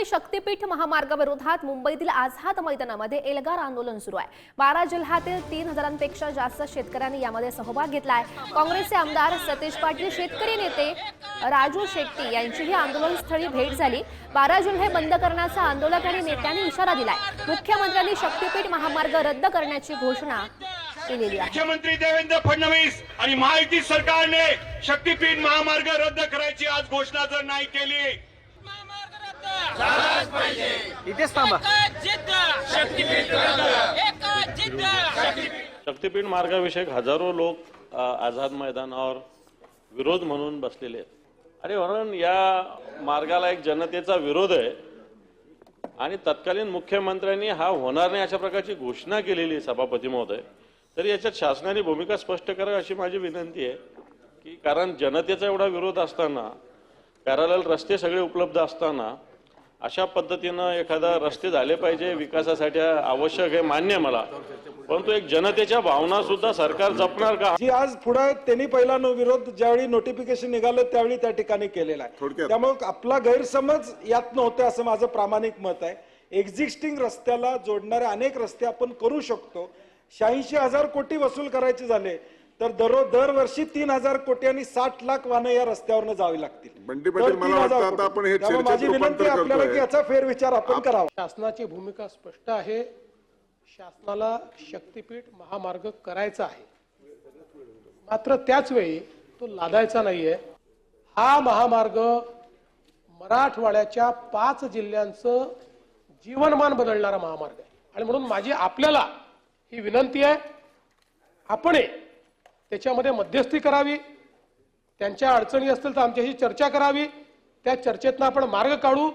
शक्तीपीठ महामार्गाविरोधात मुंबईतील आझाद मैदानामध्ये एल्गार आंदोलन सुरू आहे। 12 जिल्ह्यातील 3000पेक्षा जास्त शेतकऱ्यांनी यामध्ये सहभाग घेतलाय। काँग्रेसचे आमदार सतीश पाटील, शेतकरी नेते राजू शेट्टी यांचीही आंदोलनस्थळी भेट झाली। 12 जिल्हे बंद करण्याचा आंदोलक आणि नेत्यांनी इशारा दिलाय। मुख्यमंत्र्यांनी शक्तीपीठ महामार्ग रद्द करण्याची घोषणा केलेली आहे। मुख्यमंत्री देवेंद्र फडणवीस आणि महायुती सरकारने शक्तीपीठ महामार्ग रद्द करायची आज घोषणा जर नाही केली, शक्तीपीठ मार्गाविषयक हजारो लोक आझाद मैदानावर विरोध म्हणून बसलेले आहेत। आणि म्हणून या मार्गाला एक जनतेचा विरोध आहे आणि तत्कालीन मुख्यमंत्र्यांनी हा होणार नाही अशा प्रकारची घोषणा केलेली सभापती महोदय। तरी याच्यात शासनाने भूमिका स्पष्ट करावी अशी माझी विनंती आहे की कारण जनतेचा एवढा विरोध असताना, पॅरलल रस्ते सगळे उपलब्ध असताना अशा पद्धतीनं एखादा रस्ते झाले पाहिजे, विकासासाठी आवश्यक आहे, मान्य मला, परंतु एक जनतेच्या भावना सुद्धा सरकार जपणार का? जी आज पुढे त्यांनी पहिला विरोध ज्यावेळी नोटिफिकेशन निघालं त्यावेळी त्या ठिकाणी केलेला आहे। त्यामुळे आपला गैरसमज यात नव्हता असं माझं प्रामाणिक मत आहे। एक्झिस्टिंग रस्त्याला जोडणारे अनेक रस्ते आपण करू शकतो। 86,000 कोटी वसूल करायचे झाले तर दरवर्षी 3,000 कोटी आणि 60 लाख वाहनं या रस्त्यावरनं जावी लागतील। माझी विनंती आपल्याला की याचा फेरविचार आपण करावा। शासनाची भूमिका स्पष्ट आहे। शासनाला शक्तीपीठ महामार्ग करायचा आहे, मात्र त्याच वेळी तो लादायचा नाहीये। हा महामार्ग मराठवाड्याच्या 5 जिल्ह्यांचं जीवनमान बदलणारा महामार्ग आहे आणि म्हणून माझी आपल्याला ही विनंती आहे, आपण त्याच्यामध्ये मध्यस्थी करावी, त्यांच्या अडचणी असतील तर आमच्याशी चर्चा करावी, त्या चर्चेतनं आपण मार्ग काढू।